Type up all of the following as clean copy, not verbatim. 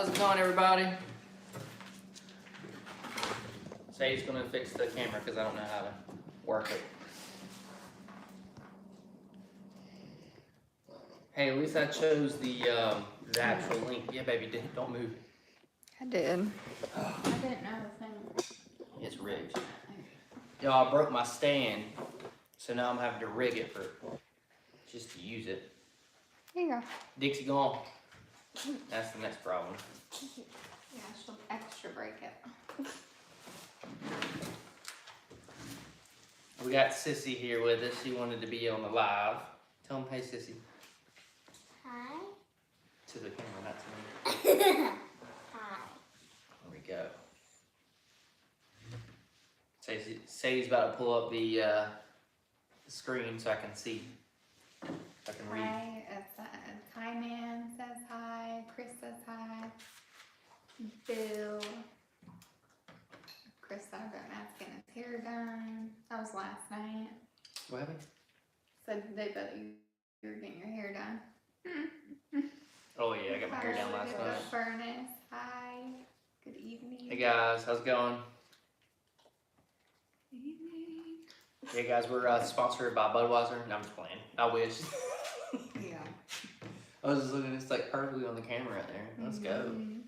How's it going, everybody? Sadie's gonna fix the camera because I don't know how to work it. Hey, at least I chose the actual link. Yeah, baby, don't move. I did. I didn't know the thing. It's rigged. Y'all, I broke my stand, so now I'm having to rig it for just to use it. Here you go. Dixie gone. That's the next problem. Yeah, she'll extra break it. We got Sissy here with us. She wanted to be on the live. Tell them, hey, Sissy. Hi. To the camera, not to me. Hi. There we go. Sadie's about to pull up the screen so I can see. I can read. Hi, Hi Man says hi. Chris says hi. Bill. Chris said about Matt's getting his hair done. That was last night. What happened? Said they bet you were getting your hair done. Oh yeah, I got my hair down Hi, last look at night. the furnace. Hi. Good evening. Hey guys, how's it going? Good evening. Hey guys, we're sponsored by Budweiser. No, I'm just playing. I wish. Yeah. I was just looking, it's like perfectly on the camera right there. Let's go. Mhm.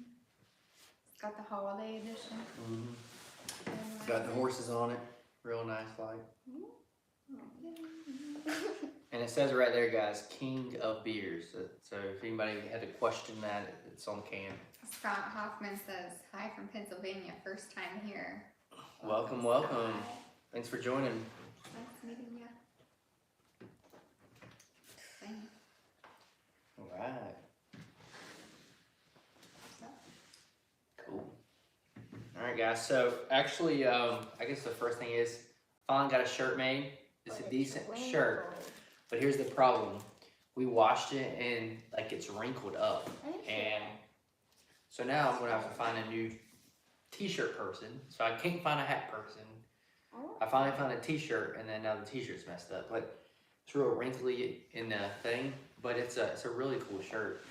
It's got the holiday edition. Mm-hmm. Got the horses on it. Real nice, like. And it says right there, guys, King of Beers. So if anybody had to question that, it's on the can. Scott Hoffman says, hi from Pennsylvania, first time here. Welcome, Scott. welcome. Thanks for joining. Nice meeting you. Thanks. All right. So, Cool. All right, guys. So actually, I guess the first thing is, finally got a shirt made. It's a decent shirt, but here's the problem: we washed it and like it's wrinkled up, and so now I'm gonna have to find a new T-shirt person. So I can't find a hat person. I finally found a T-shirt, and then now the T-shirt's messed up. But it's real wrinkly in the thing, but it's a really cool shirt.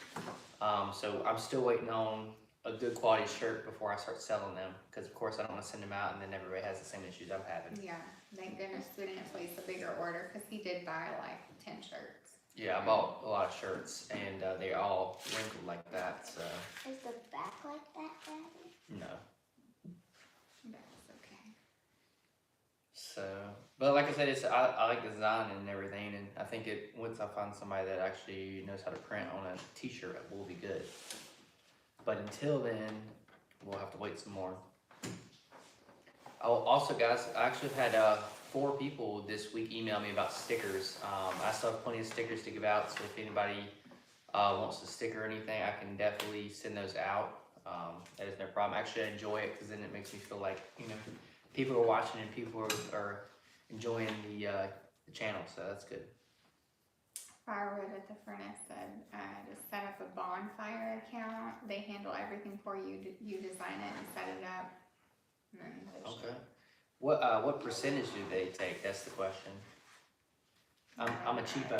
So I'm still waiting on a good quality shirt before I start selling them, because of course I don't want to send them out and then everybody has the same issues I'm having. yeah, thank goodness we didn't place a bigger order because he did buy like 10 shirts. Yeah, I bought a lot of shirts and they're all wrinkled like that. So Is the back like that, Daddy? no. That's okay. So, but like I said, I like the design and everything, and I think once I find somebody that actually knows how to print on a T-shirt, it will be good. But until then, we'll have to wait some more. Oh, also, guys, I actually had 4 people this week email me about stickers. I still have plenty of stickers to give out, so if anybody wants a sticker or anything, I can definitely send those out. That is no problem. Actually, I enjoy it because then it makes me feel like, you know, people are watching and people are enjoying the channel, so that's good. Firewood at the Furnace said, just set up a bonfire account. They handle everything for you. You design it and set it up. And then they ship. Okay. What percentage do they take? That's the question. I'm a cheapo.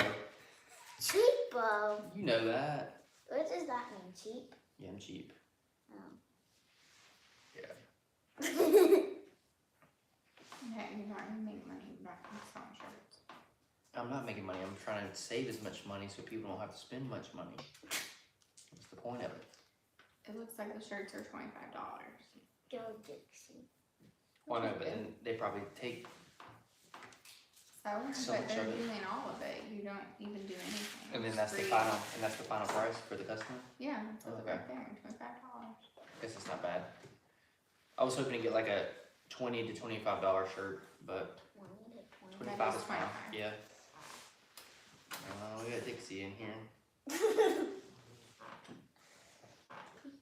Cheapo. You know that. What does that mean, cheap? Yeah, I'm cheap. Oh. Yeah, you're not gonna make money back from selling shirts. I'm not making money. I'm trying to save as much money so people don't have to spend much money. What's the point of it? It looks like the shirts are $25. Go Dixie. Well, no, but then they probably take. So much but they're of it. doing all of it. You don't even do anything. And then It's that's the free. final. And that's the final price for the customer. Yeah, that's Okay. right there, $25. I guess it's not bad. I was hoping to get like a $20 to $25 shirt, but 20 to 20. 25 is fine. 25. Yeah. We got Dixie in here. He's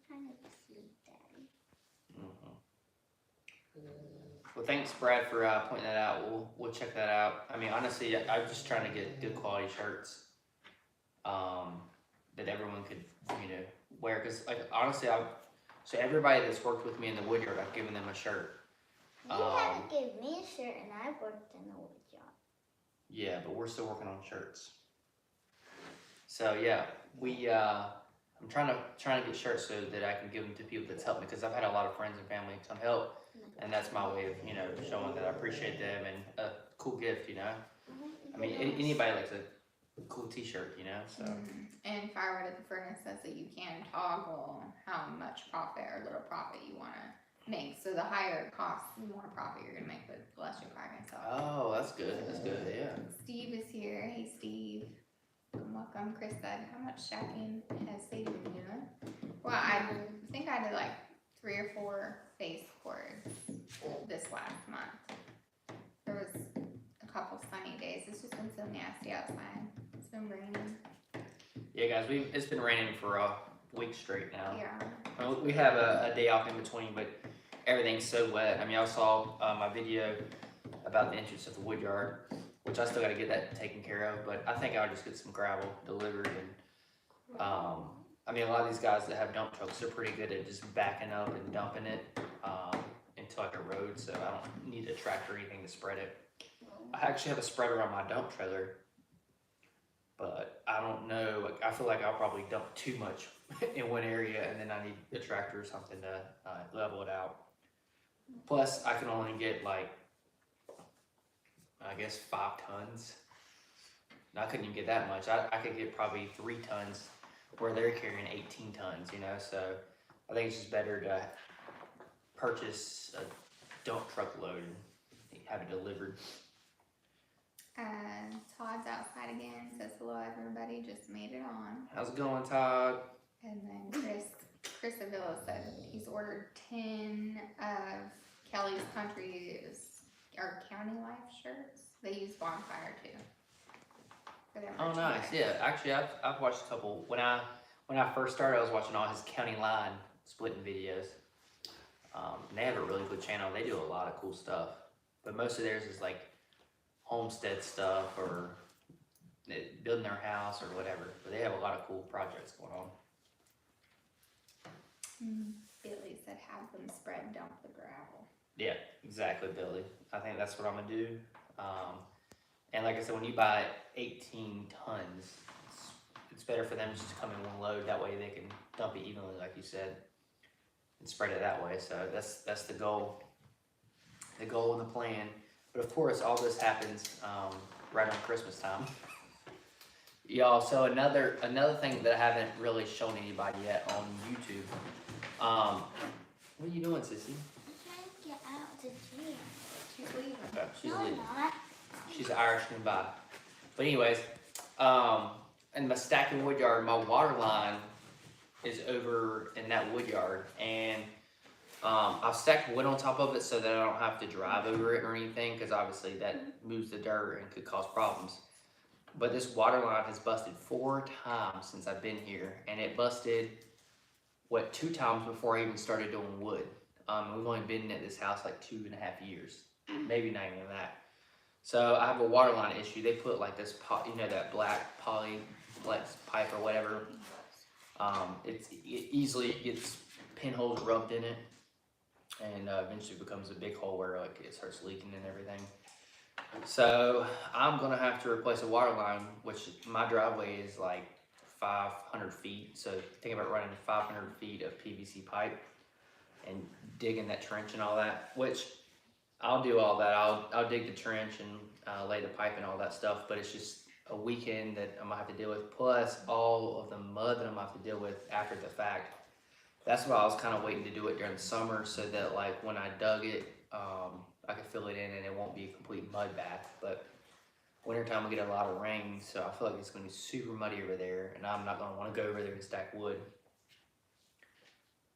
kind of asleep, Daddy. Well, thanks, Brad, for pointing that out. We'll check that out. I mean, honestly, I'm just trying to get good quality shirts that everyone could, you know, wear. Because, like, honestly, so everybody that's worked with me in the woodyard, I've given them a shirt. You haven't given me a shirt and I worked in the wood job. Yeah, but we're still working on shirts. So yeah, we I'm trying to get shirts so that I can give them to people that's helped me, because I've had a lot of friends and family come help, and that's my way of, you know, showing that I appreciate them and a cool gift, you know. I mean, anybody likes a cool T-shirt, you know. So And Firewood at the Furnace says that you can toggle how much profit or little profit you want to make. So the higher it costs, the more profit you're gonna make, but the less you're probably gonna sell. oh, that's good. That's good. Yeah. Steve is here. Hey, Steve. Welcome. Chris said, how much stacking has Sadie been doing? Well, I think I did like 3 or 4 face cords this last month. There was a couple sunny days. It's just been so nasty outside. It's been raining. Yeah, guys, it's been raining for a week straight now. Yeah. We have a day off in between, but everything's so wet. I mean, I saw my video about the entrance of the wood yard, which I still got to get that taken care of, but I think I'll just get some gravel delivered. And I mean, a lot of these guys that have dump trucks, they're pretty good at just backing up and dumping it into like a road, so I don't need a tractor or anything to spread it. I actually have a spreader on my dump trailer, but I don't know, like, I feel like I'll probably dump too much in one area, and then I need a tractor or something to level it out. Plus, I can only get like, I guess 5 tons. No, I couldn't even get that much. I could get probably 3 tons where they're carrying 18 tons, you know, so I think it's just better to purchase a dump truck load and have it delivered. Todd's outside again. Says hello, everybody. Just made it on. How's it going, Todd? And then Chris Avila said he's ordered 10 of Kelly's County Life shirts. They use Bonfire too. For their Oh, nice. merchandise. Yeah, actually, I've watched a couple. When I first started, I was watching all his county line splitting videos. And they have a really good channel. They do a lot of cool stuff, but most of theirs is like homestead stuff or building their house or whatever. But they have a lot of cool projects going on. Billy said have them spread, dump the gravel. Yeah, exactly, Billy. I think that's what I'm gonna do. And like I said, when you buy 18 tons, it's better for them just to come in one load. That way they can dump it evenly, like you said, and spread it that way. So that's the goal. The goal and the plan. But of course, all this happens right on Christmas time. Y'all, so another thing that I haven't really shown anybody yet on YouTube. What are you doing, Sissy? I'm trying to get out the gym. She's leaving. Okay, she's No, I'm leaving. not. She's Irish goodbye. But anyways, in my stacking wood yard, my water line is over in that wood yard, and I've stacked wood on top of it so that I don't have to drive over it or anything, because obviously that moves the dirt and could cause problems. But this water line has busted 4 times since I've been here, and it busted 2 times before I even started doing wood. We've only been at this house like 2.5 years, maybe not even that. So I have a water line issue. They put like this, you know, that black polyflex pipe or whatever. It easily gets pinholes rubbed in it, and eventually becomes a big hole where like it starts leaking and everything. So I'm gonna have to replace a water line, which my driveway is like 500 feet. So think about running 500 feet of PVC pipe and digging that trench and all that, which I'll do all that. I'll dig the trench and lay the pipe and all that stuff, but it's just a weekend that I'm gonna have to deal with, plus all of the mud that I'm gonna have to deal with after the fact. That's why I was kind of waiting to do it during the summer, so that like when I dug it, I could fill it in and it won't be a complete mud bath. But wintertime we get a lot of rain, so I feel like it's gonna be super muddy over there, and I'm not gonna want to go over there and stack wood.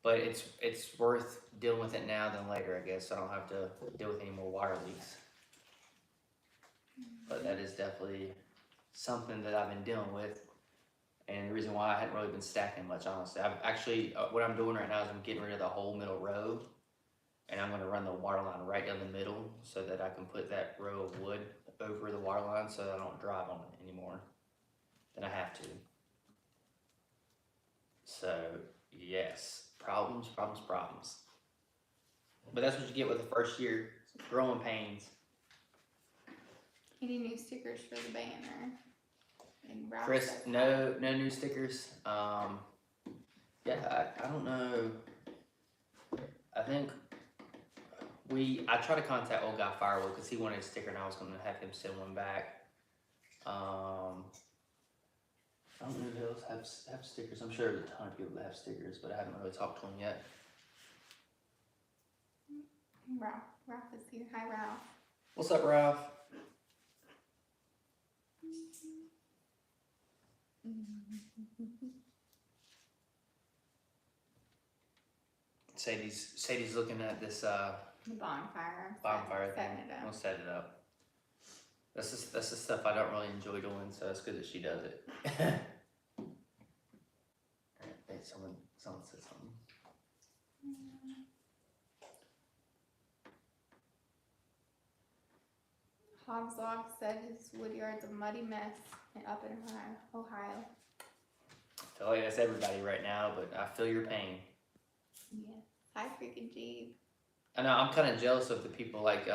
But it's worth dealing with it now than later, I guess, so I don't have to deal with any more water leaks. But that is definitely something that I've been dealing with, and the reason why I hadn't really been stacking much, honestly. I've actually, what I'm doing right now is I'm getting rid of the whole middle row, and I'm gonna run the water line right down the middle so that I can put that row of wood over the water line so that I don't drive on it anymore than I have to. So, yes. Problems. But that's what you get with the first year, growing pains. Any new stickers for the banner? And Ralph Chris, said- no new stickers. Yeah, I don't know. I think I tried to contact old guy Firewood because he wanted a sticker and I was gonna have him send one back. I don't know who else have stickers. I'm sure there's a ton of people that have stickers, but I haven't really talked to them yet. Ralph is here. Hi, Ralph. What's up, Ralph? Sadie's looking at this The bonfire. bonfire thing. Setting it up. We'll set it up. That's the stuff I don't really enjoy doing, so it's good that she does it. Alright, wait, someone said something. Hobbslog said his woodyard's a muddy mess up in Ohio. I feel like that's everybody right now, but I feel your pain. Yeah. Hi, freaking Jeep. I know I'm kind of jealous of the people like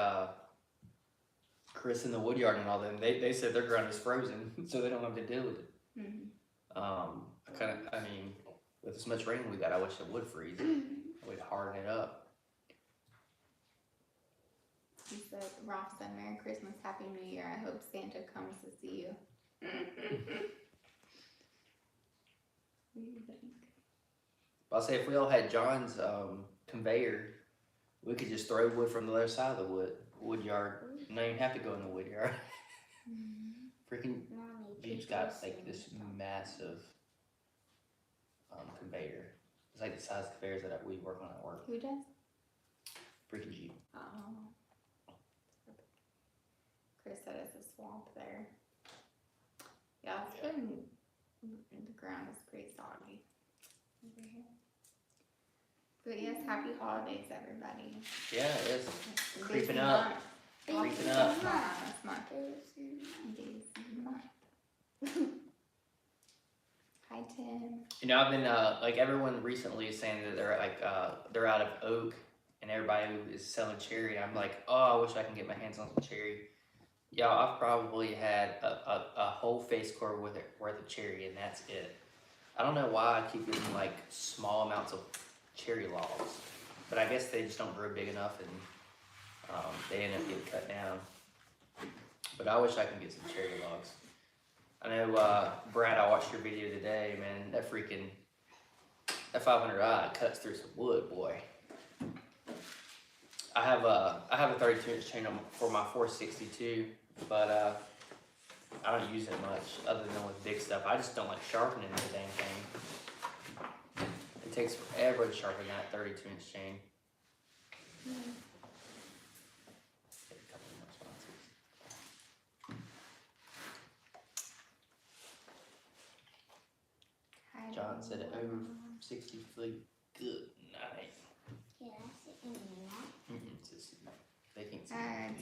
Chris in the Woodyard and all them. They said their ground is frozen, so they don't have to deal with it. I mean, with as much rain we got, I wish it would freeze. We'd harden it up. He said, Ralph said, Merry Christmas, Happy New Year. I hope Santa comes to see you. What do you think? I'll say if we all had John's conveyor, we could just throw wood from the other side of the woodyard. You don't even have to go in the woodyard. Freaking Mommy, Jeep's got like this massive conveyor. It's like the size of conveyors that we work on at work. Who does? Freaking Jeep. Oh. Chris said it's a swamp there. Yeah, it's been, the ground is pretty soggy over here. But yes, happy holidays, everybody. Yeah, it's It's a creeping busy up. month. Creeping Lots up. going on this month. Busy month. Hi, Tim. You know, I've been like everyone recently is saying that they're like they're out of oak, and everybody is selling cherry. I'm like, oh, I wish I can get my hands on some cherry. Y'all, I've probably had a whole face core worth of cherry, and that's it. I don't know why I keep getting like small amounts of cherry logs, but I guess they just don't grow big enough, and they end up getting cut down. But I wish I could get some cherry logs. I know, Brad, I watched your video today, man. That 500i cuts through some wood, boy. I have a 32-inch chain for my 462, but I don't use it much other than with big stuff. I just don't like sharpening the dang thing. It takes forever to sharpen that 32-inch chain. Get a couple more sponsors. Hi, John said it over everyone. 60 feet. Good night. Yeah, that's it in there. They can't see.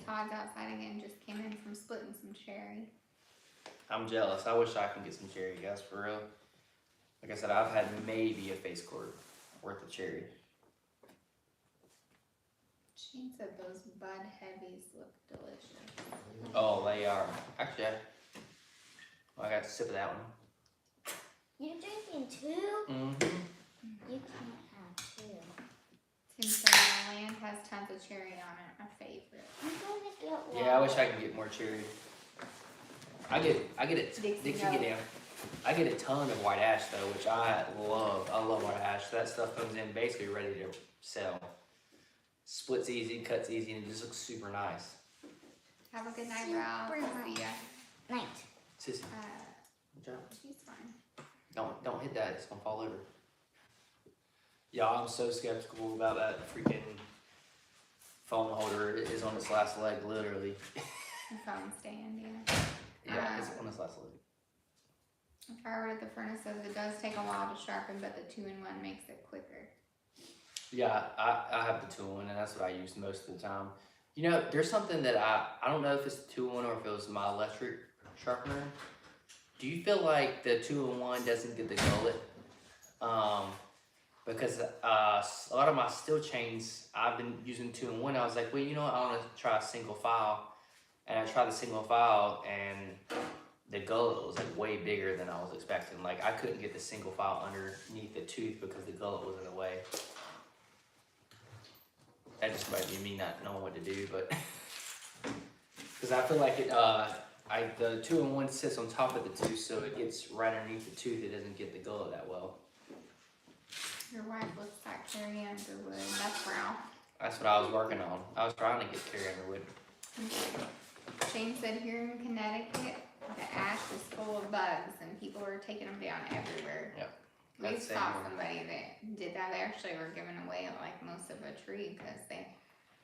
Todd's outside again, just came in from splitting some cherry. I'm jealous. I wish I could get some cherry, guys, for real. Like I said, I've had maybe a face cord worth of cherry. She said those Bud Heavies look delicious. Oh, they are. Actually, I got a sip of that one. You're drinking two? Mm-hmm. You can't have two. Tim said my land has tons of cherry on it. My favorite. I'm gonna get one. Yeah, I wish I could get more cherry. I get it. Dixie, Dixie, no. get down. I get a ton of white ash though, which I love. I love white ash. That stuff comes in basically ready to sell. Splits easy, cuts easy, and it just looks super nice. Have a good night, Super Ralph. nice. See ya. Night. Sissy, good job. She's fine. Don't hit that. It's gonna fall over. Yeah, I'm so skeptical about that freaking phone holder. It is on its last leg, literally. The phone stand, yeah. Yeah, it's on its last leg. The firewood at the furnace says it does take a while to sharpen, but the 2-in-1 makes it quicker. Yeah, I have the 2-in-1, and that's what I use most of the time. You know, there's something that I don't know if it's the 2-in-1 or if it was my electric sharpener. Do you feel like the 2-in-1 doesn't get the gullet? Because a lot of my steel chains, I've been using 2-in-1. I was like, well, you know what? I want to try a single file. And I tried the single file, and the gullet was like way bigger than I was expecting. Like I couldn't get the single file underneath the tooth because the gullet was in the way. That just might be me not knowing what to do, but because I feel like it, the 2-in-1 sits on top of the tooth, so it gets right underneath the tooth. It doesn't get the gullet that well. Your wife looks like Carrie Underwood. That's Ralph. That's what I was working on. I was trying to get Carrie Underwood. Shane said here in Connecticut, the ash is full of bugs and people are taking them down everywhere. Yep. We That's saw same. somebody that did that. They actually were giving away like most of a tree because they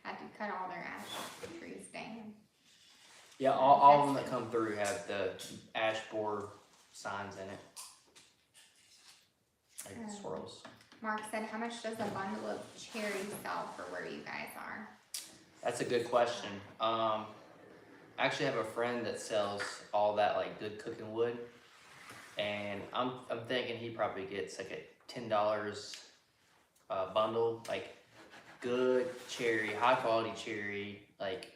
had to cut all their ash trees down. Yeah, all of them that come through have the ash borer signs in it. Like the swirls. Mark said, how much does a bundle of cherries sell for where you guys are? That's a good question. I actually have a friend that sells all that like good cooking wood, and I'm thinking he probably gets like a $10 bundle, like good cherry, high quality cherry, like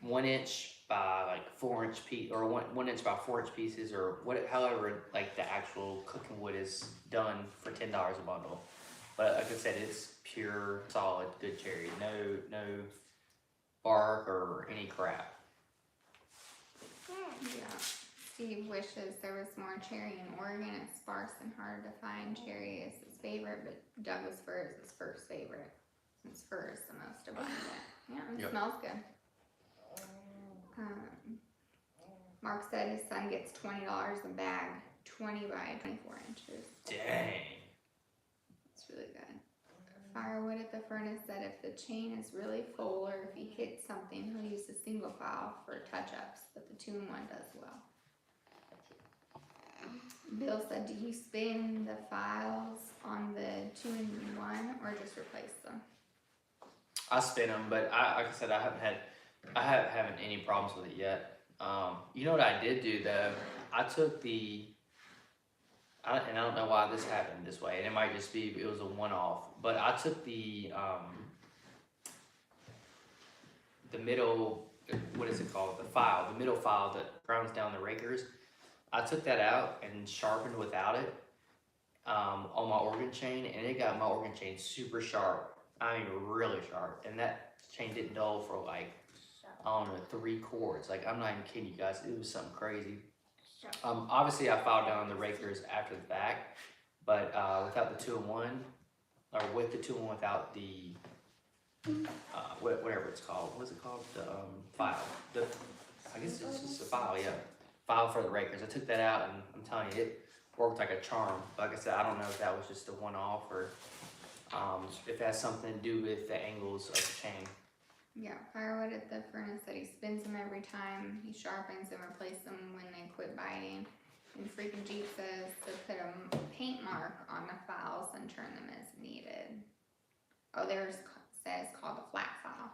1 inch by like 4 inch piece, or 1 inch by 4 inch pieces, or however like the actual cooking wood is done for $10 a bundle. But like I said, it's pure, solid, good cherry. No bark or any crap. Yeah. Steve wishes there was more cherry in Oregon. It's sparse and hard to find. Cherry is his favorite, but Douglas fir is his first favorite, since fir is the most abundant. Yeah, it Yep. smells good. Mark said his son gets $20 a bag, 20 by 24 inches. Dang. It's really good. Firewood at the furnace said if the chain is really full or if he hits something, he'll use a single file for touch-ups, but the 2-in-1 does well. Bill said, do you spin the files on the 2-in-1 or just replace them? I spin them, but like I said, I haven't had any problems with it yet. You know what I did do though? I took and I don't know why this happened this way, and it might just be, it was a one-off, but I took the middle, what is it called? The middle file that grounds down the rakers. I took that out and sharpened without it on my organ chain, and it got my organ chain super sharp. I mean, really sharp, and that chain didn't dull for like, I don't know, 3 chords. Like, I'm not even kidding you guys, it was something crazy. Obviously I filed down the rakers after the fact, but without the 2-in-1, or with the 2-in-1 without the, whatever it's called, what's it called? The file. I guess it's just a file, yeah. File for the rakers. I took that out and I'm telling you, it worked like a charm. Like I said, I don't know if that was just a one-off or if it has something to do with the angles of the chain. Yeah, firewood at the furnace said he spins them every time. He sharpens and replaces them when they quit biting. And Freaking Jeep says to put a paint mark on the files and turn them as needed. Oh, theirs says called a flat file.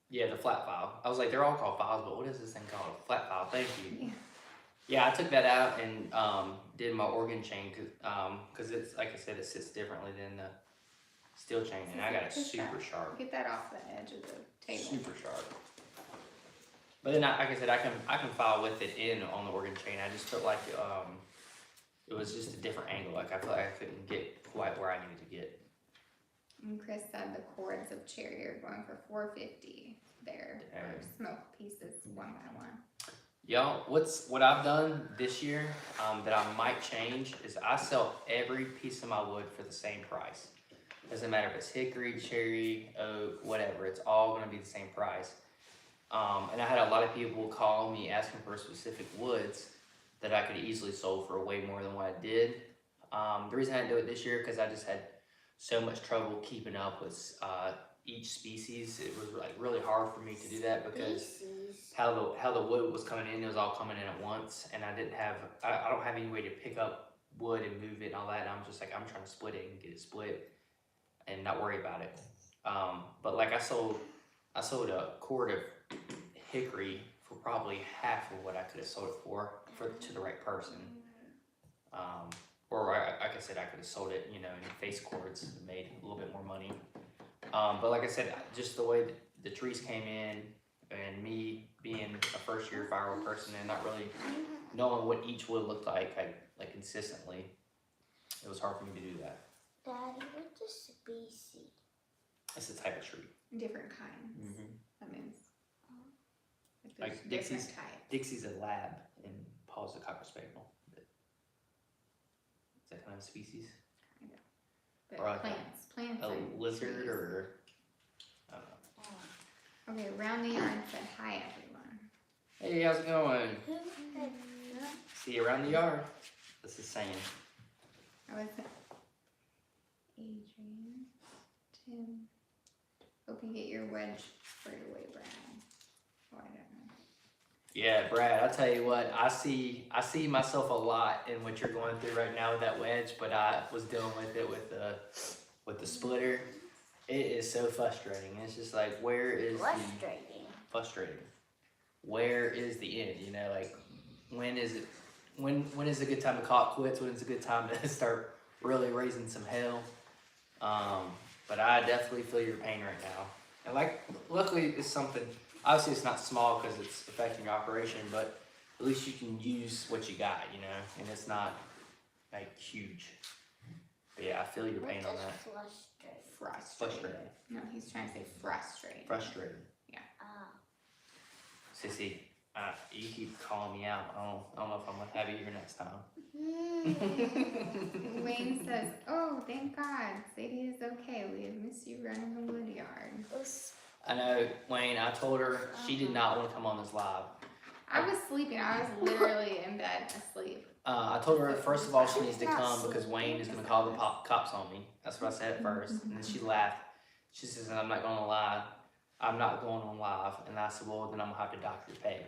Yeah, the flat file. I was like, they're all called files, but what is this thing called? A flat file. Thank you. Yeah. Yeah, I took that out and did my organ chain because it's, like I said, it sits differently than the steel chain, and I got it super sharp. Get that off the edge of the table. Super sharp. But then, like I said, I can file with it in on the organ chain. I just felt like it was just a different angle. Like I felt like I couldn't get quite where I needed to get. And Chris said the cords of cherry are going for $4.50 there for smoked pieces 1 by 1. Y'all, what I've done this year that I might change is I sell every piece of my wood for the same price. Doesn't matter if it's hickory, cherry, oak, whatever. It's all going to be the same price. And I had a lot of people call me asking for specific woods that I could easily sold for way more than what I did. The reason I didn't do it this year because I just had so much trouble keeping up with each species. It was like really hard for me to do that because how the wood was coming in, it was all coming in at once, and I don't have any way to pick up wood and move it and all that. And I'm just like, I'm trying to split it and get it split and not worry about it. But like I sold a cord of hickory for probably half of what I could have sold it for to the right person. Or like I said, I could have sold it, in face cords and made a little bit more money. But like I said, just the way the trees came in and me being a first year firewood person and not really knowing what each wood looked like consistently, it was hard for me to do that. Daddy, what's a species? It's a type of tree. Different kinds. Mm-hmm. That means. Like there's Dixie's- different types. Dixie's a lab and Paul's a cocker spaniel. Is that kind of species? But or like plants A are lizard trees. or I don't know. Okay, around the yard said hi everyone. Hey, how's it going? Who had that? See you around the yard. This is saying. I was Adrian, Tim. Hope you get your wedge squared away, Brad. Oh, I don't know. Yeah, Brad, I'll tell you what, I see myself a lot in what you're going through right now with that wedge, but I was dealing with it with the splitter. It is so frustrating. It's just like, where is frustrating? Where is the end? You know, like when is a good time to call it quits? When is a good time to start really raising some hell? But I definitely feel your pain right now. And like, luckily it's something, obviously it's not small because it's affecting your operation, but at least you can use what you got, you know, and it's not like huge. But yeah, I feel your pain on that. Frustrating. No, he's trying to say frustrating. Frustrating. Ah. Sissy, you keep calling me out. I don't know if I'm gonna have you here next time. Wayne says, "Oh, thank God, Sadie is okay. We have missed you running the wood yard." I know, Wayne, I told her she did not want to come on this live. I was sleeping. I was literally in bed asleep. I told her, first of all, she needs to come because Wayne is going to call the cops on me. That's what I said at first. And then she laughed. She says, I'm not going to lie. I'm not going on live. And I said, well, then I'm going to have to dock your pay.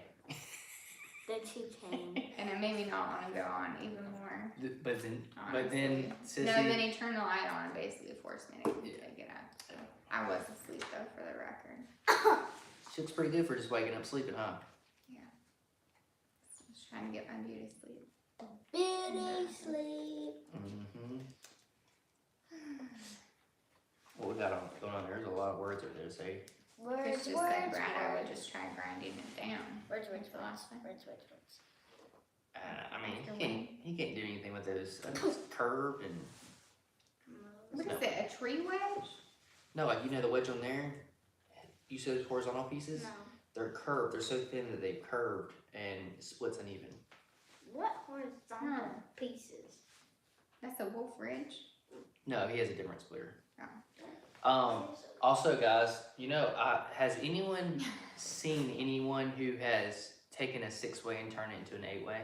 Then she came. And it made me not want to go on even more. But then, Honestly. Sissy. No, then he turned the light on and basically forced me to get up. So I was asleep though, for the record. She looks pretty good for just waking up sleeping, huh? I was trying to get my beauty sleep. Beauty sleep. Mm-hmm. What we got going on? There's a lot of words over there to say. Chris just said, Brad, I would just try grinding it down. Words. I mean, he can't do anything with those. It's curved and What is it, a tree wedge? no, like you know the wedge on there. You see those horizontal pieces? No. They're curved. They're so thin that they've curved and it splits uneven. What horizontal pieces? That's a Wolf Ridge? No, he has a different splitter. Also, guys, you know, has anyone seen anyone who has taken a 6-way and turned it into an 8-way?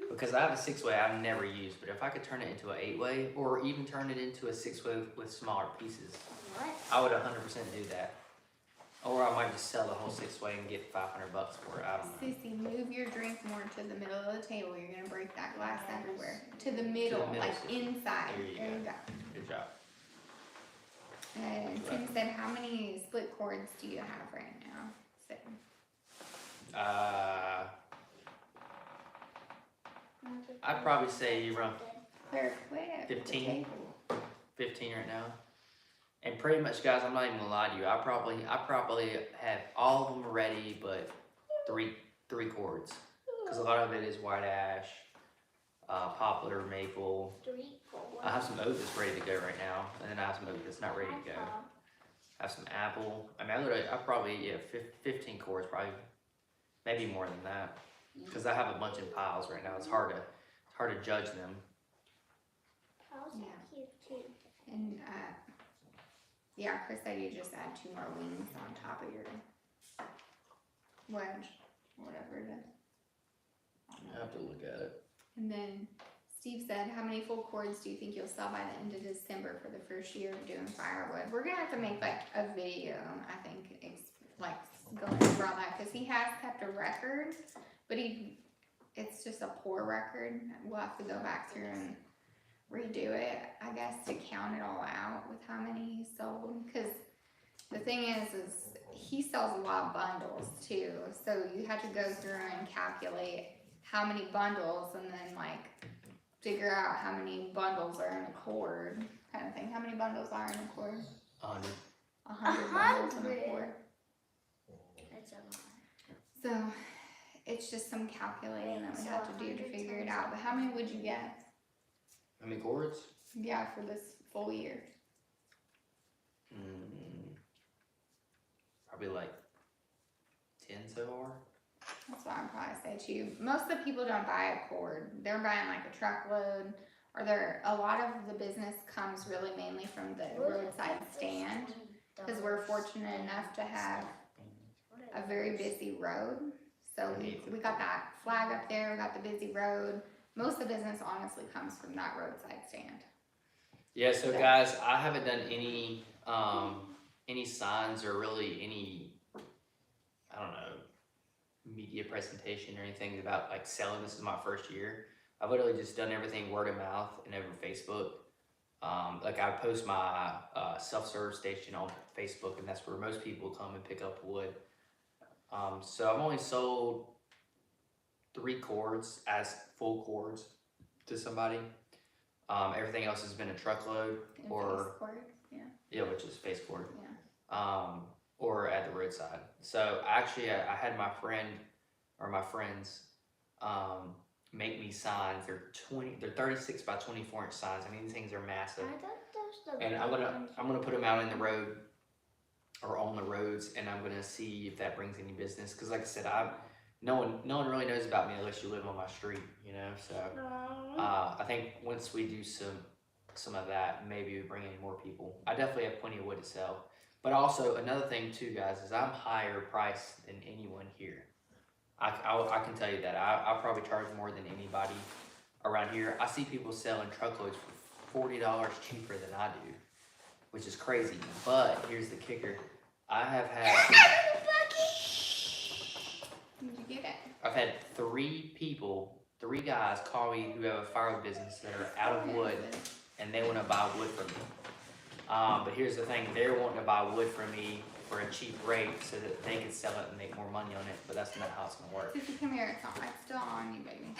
Because I have a 6-way I've never used, but if I could turn it into an 8-way or even turn it into a 6-way with smaller pieces, What? I would 100% do that. Or I might just sell the whole 6-way and get $500 for it. I don't know. Sissy, move your drink more to the middle of the table. You're gonna break that glass everywhere. To the middle, like Sissy. inside. There you go. go. Good job. And Tim said, how many split cords do you have right now? So, I'd probably say around clear quick. 15. 15 right now. And pretty much, guys, I'm not even gonna lie to you. I probably have all of them ready, but three cords. Because a lot of it is white ash, poplar, maple. 3, 4. I have some oak that's ready to go right now, and then I have some oak that's not ready to go. I have some apple. I mean, I probably 15 cords, probably maybe more than that. Because I have a bunch in piles right now. It's hard to judge them. How's Yeah. that cute too? And yeah, Chris said you just add 2 more wings on top of your wedge, whatever it is. I have to look at it. And then Steve said, how many full cords do you think you'll sell by the end of December for the first year of doing firewood? We're gonna have to make like a video, I think, like going over all that, because he has kept a record, but it's just a poor record. We'll have to go back through and redo it, I guess, to count it all out with how many he sold. Because the thing is he sells a lot of bundles too, so you have to go through and calculate how many bundles and then like figure out how many bundles are in a cord, kind of thing. How many bundles are in a cord? 100. 100 bundles in a cord. That's turns them on. So it's just some calculating that we have to do to figure it out. But how many would you guess? How many cords? Yeah, for this full year. Probably like 10 so far. That's what I'd probably say too. Most of the people don't buy a cord. They're buying like a truckload, or a lot of the business comes really mainly from the roadside stand, because we're fortunate enough to have a very busy road. So we got that flag up there, we got the busy road. Most of the business honestly comes from that roadside stand. Yeah, so guys, I haven't done any signs or really any, I don't know, media presentation or anything about like selling. This is my first year. I've literally just done everything word of mouth and over Facebook. Like I post my self-serve station on Facebook, and that's where most people come and pick up wood. So I've only sold 3 cords as full cords to somebody. Everything else has been a truckload And or face cords, yeah. which is face cord. Yeah. Or at the roadside. So actually, I had my friend or my friends make me signs. They're 36 by 24 inch signs. I mean, these things are massive. I thought those And I'm gonna put them out in the road or on the roads, and I'm gonna see if that brings any business. Cause like I said, no one really knows about me unless you live on my street, you know. So I think once we do some of that, maybe we bring in more people. I definitely have plenty of wood to sell. But also another thing too, guys, is I'm higher priced than anyone here. I can tell you that. I probably charge more than anybody around here. I see people selling truckloads for $40 cheaper than I do, which is crazy. But here's the kicker. I have had Did you get it? I've had 3 guys call me who have a firewood business that are out of wood, and they want to buy wood from me. But here's the thing, they're wanting to buy wood from me for a cheap rate so that they can sell it and make more money on it, but that's not how it's gonna work. Sissy, come here. It's still on you, baby.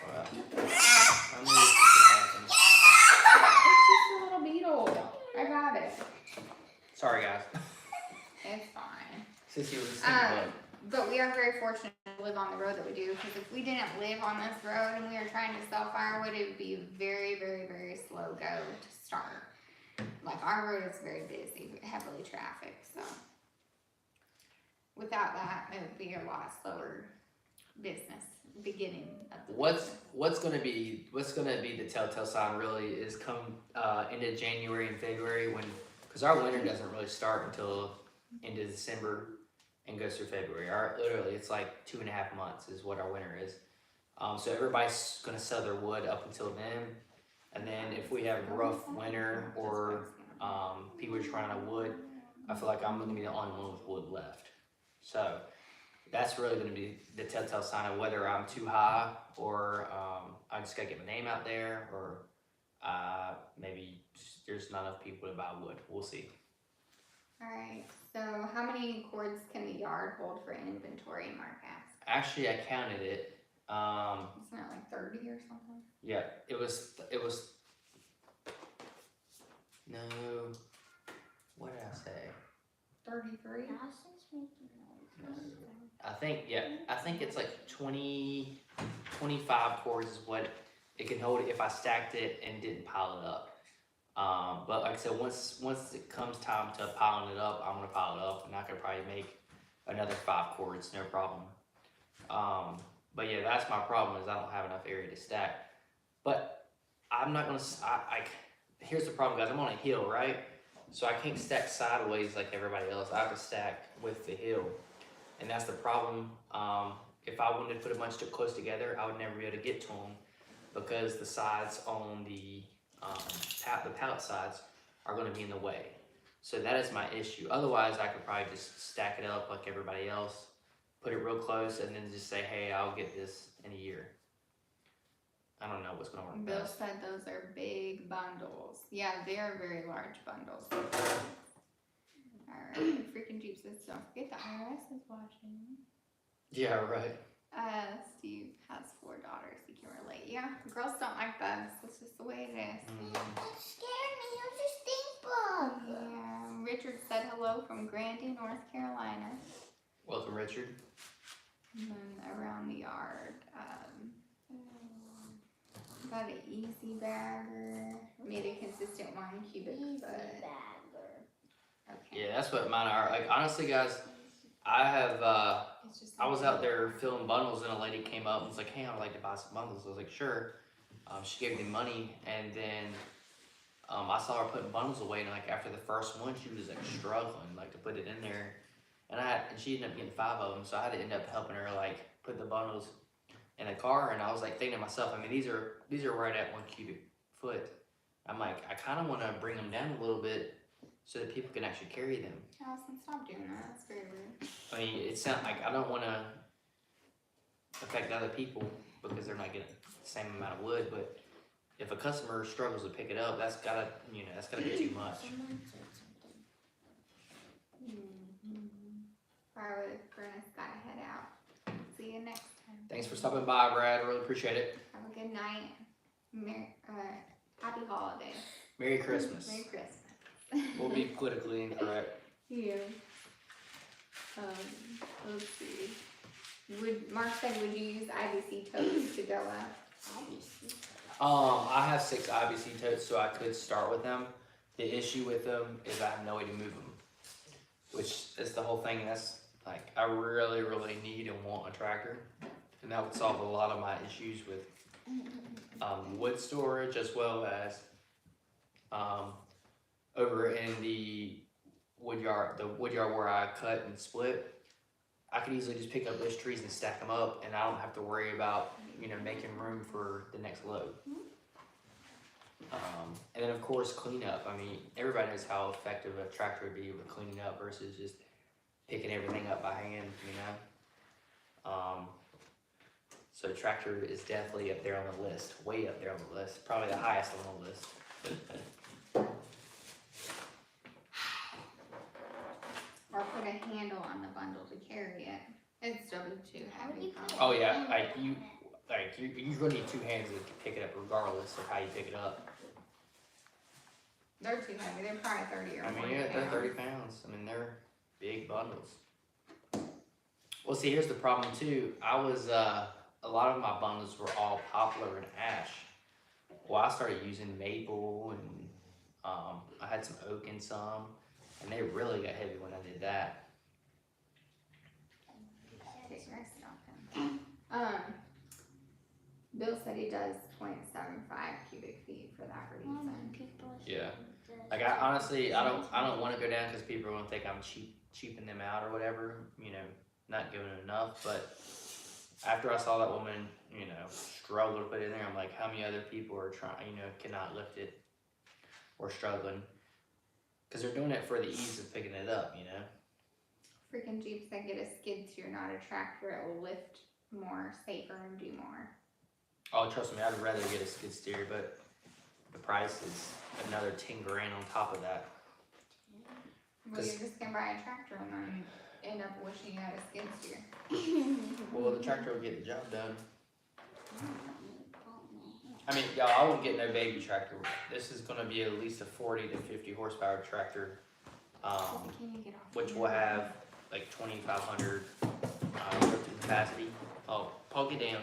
Well, I knew this could happen. It's just a little beetle. I got it. Sorry guys. It's fine. Sissy was a stink bug. But we are very fortunate to live on the road that we do, because if we didn't live on this road and we were trying to sell firewood, it would be a very, very, very slow go to start. Like our road is very busy, heavily trafficked, so without that, it would be a lot slower business beginning of the business. What's gonna be the telltale sign really is come into January and February, because our winter doesn't really start until into December and goes through February. Literally, it's like 2.5 months is what our winter is. So everybody's gonna sell their wood up until then, and then if we have a rough winter or people just running out of wood, I feel like I'm gonna be the only one with wood left. So that's really gonna be the telltale sign of whether I'm too high or I just gotta get my name out there, or maybe there's not enough people to buy wood. We'll see. Alright, so how many cords can the yard hold for inventory, Mark asked? Actually, I counted it. Isn't it like 30 or something? Yeah, it was. No, what did I say? 33? Nelson's making noise. I think it's like 25 cords is what it can hold if I stacked it and didn't pile it up. But like I said, once it comes time to piling it up, I'm gonna pile it up, and I could probably make another 5 cords, no problem. But yeah, that's my problem, is I don't have enough area to stack. But I'm not gonna, here's the problem, guys, I'm on a hill, right? So I can't stack sideways like everybody else. I have to stack with the hill. And that's the problem. If I wanted to put a bunch close together, I would never be able to get to them, because the sides on the pallet sides are gonna be in the way. So that is my issue. Otherwise, I could probably just stack it up like everybody else, put it real close, and then just say, hey, I'll get this in a year. I don't know what's gonna work Bill best. said those are big bundles. Yeah, they are very large bundles. Alright, freaking Jeep says, don't forget the IRS is watching. Yeah, right. Steve has 4 daughters, he can relate. Yeah, girls don't like bugs. That's just the way it is. That scared me. It was a stink bug. Yeah, Richard said hello from Grandy, North Carolina. Welcome, Richard. And then around the yard, got an easy bagger, made a consistent 1 cubic Easy foot. bagger. Okay. Yeah, that's what mine are. Like, honestly, guys, I have, It's just I was out there filling bundles and a lady came up and was like, hey, I would like to buy some bundles. I was like, sure. She gave me money and then I saw her putting bundles away and like after the first one, she was like struggling like to put it in there. And she ended up getting 5 of them. So I had to end up helping her like put the bundles in a car. And I was like thinking to myself, I mean, these are right at 1 cubic foot. I'm like, I kind of want to bring them down a little bit so that people can actually carry them. Allison, stop doing that. That's very rude. I mean, it sounds like I don't want to affect other people because they're not getting the same amount of wood. But if a customer struggles to pick it up, that's gotta be too much. Someone said something. Alright, Furnace gotta head out. See you next time. Thanks for stopping by, Brad. Really appreciate it. Have a good night. Happy holidays. Merry Christmas. Merry Christmas. We'll be politically incorrect. Yeah. Let's see. Mark said, would you use IBC totes to go up? Obviously. I have 6 IBC totes, so I could start with them. The issue with them is I have no way to move them, which is the whole thing. That's like I really, really need and want a tractor, and that would solve a lot of my issues with wood storage as well as over in the wood yard where I cut and split. I could easily just pick up those trees and stack them up, and I don't have to worry about making room for the next load. And then of course cleanup. I mean, everybody knows how effective a tractor would be with cleaning up versus just picking everything up by hand. So tractor is definitely up there on the list, way up there on the list, probably the highest on the list. Or put a handle on the bundle to carry it. It's double too heavy. Oh yeah, you're gonna need 2 hands to pick it up regardless of how you pick it up. They're too heavy. They're probably 30 or 40 I mean, yeah, they're pounds. 30 pounds. I mean, they're big bundles. Well, see, here's the problem too. I was, a lot of my bundles were all poplar and ash. Well, I started using maple and, I had some oak in some, and they really got heavy when I did that. Okay, rest off him. Bill said he does 0.75 cubic feet for that reason. Yeah. Like I honestly, I don't want to go down because people are gonna think I'm cheaping them out or whatever. Not giving them enough. But after I saw that woman, struggle to put it in there, I'm like, how many other people are trying, cannot lift it or struggling? Because they're doing it for the ease of picking it up, Freaking Jeep said get a skid steer, not a tractor. It will lift more, safer, and do more. Oh, trust me, I'd rather get a skid steer, but the price is another 10 grand on top of that. Well, you're just gonna buy a tractor and then end up wishing you had a skid steer. Well, the tractor will get the job done. I mean, y'all, I won't get no baby tractor. This is gonna be at least a 40 to 50 horsepower tractor, Can you get off? which will have like 2,500 lifting capacity. Oh, Paul, get down.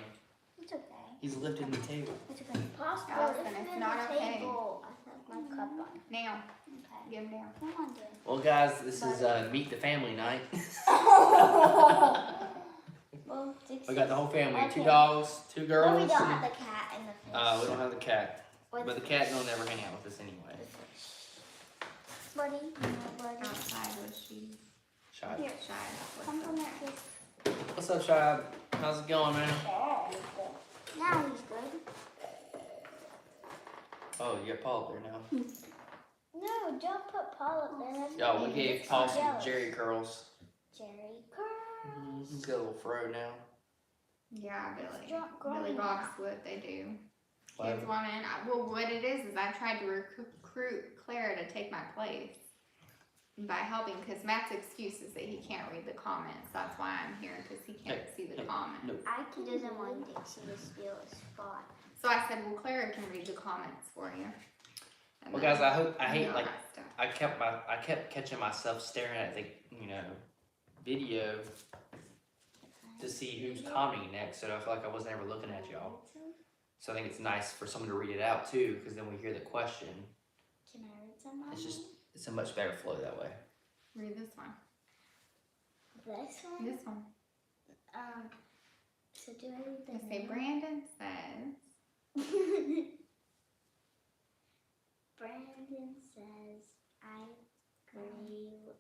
It's okay. He's lifting the table. It's okay. Possible. Allison, Lift it's me not the okay. table. I have my cup on. Now, Okay. get him down. Come on, dear. Well, guys, this is meet the family night. Well, We got the whole family, 2 Okay. dogs, 2 Well, girls. we don't and- have the cat and the fish. we don't have the cat, Or but the cat will never hang out with us anyway. the fish. Buddy, buddy. Outside was she? Shad. Here, Shy. Come from that fish. What's up, Shad? How's it going, man? Now he's good. Oh, you got Paul up there now. No, don't put Paul up there. That's Yo, we weird. gave Makes Paul me some jealous. Jerry curls. Jerry curl. He's got a little fro now. Yeah, Billy. Stop Billy growing Box, what they do. What? Kids want in. Well, what it is I tried to recruit Clara to take my place by helping, because Matt's excuse is that he can't read the comments. That's why I'm here, because he can't see the comments. No. He doesn't want Dixie to steal his spot. So I said, well, Clara can read the comments for you. And Well, then- guys, I hate all like that stuff. I kept catching myself staring at the video to see who's commenting next, so I feel like I wasn't ever looking at y'all. So I think it's nice for someone to read it out too, because then we hear the question. Can I read some? It's a much better flow that way. Read this one. This one? This one. So do I read the Let's say name? Brandon says. Brandon says, I agree.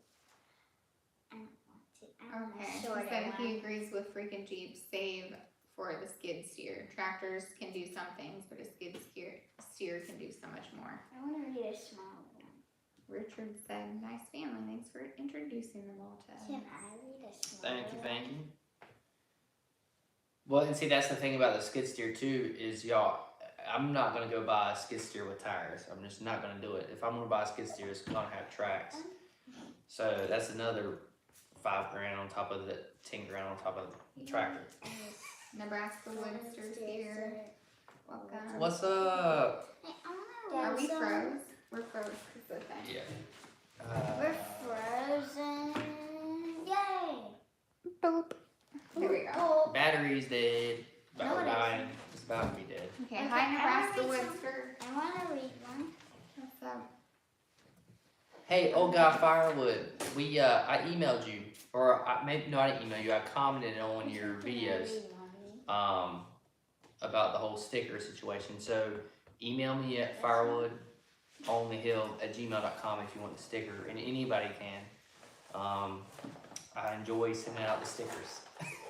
I don't want to. I want Okay. a He shorter said he one. agrees with freaking Jeep, save for the skid steer. Tractors can do some things, but a skid steer can do so much more. I want to read a small one. Richard said, nice family. Thanks for introducing them all to Can us. I read a small Thank you, one? thank you. Well, and see, that's the thing about the skid steer too, is y'all, I'm not gonna go buy a skid steer with tires. I'm just not gonna do it. If I'm gonna buy a skid steer, it's gonna have tracks. So that's another $5,000 on top of the $10,000 on top of the tractor. Nebraska Woodster's here. Welcome. What's up? Hey, I wanna Are read we some. froze? We're froze because of that. Yeah. We're frozen. Yay! Boop. There we go. Oh, Battery's dead. About No, it dying. It's about to be dead. Okay, Okay, hi I Nebraska wanna read some- Woodster. I want to read one. What's up? Hey, old guy Firewood, I emailed you, or I didn't email you. I commented on your videos, about the whole sticker situation. So email me at firewoodonthehill@gmail.com if you want the sticker, and anybody can. I enjoy sending out the stickers.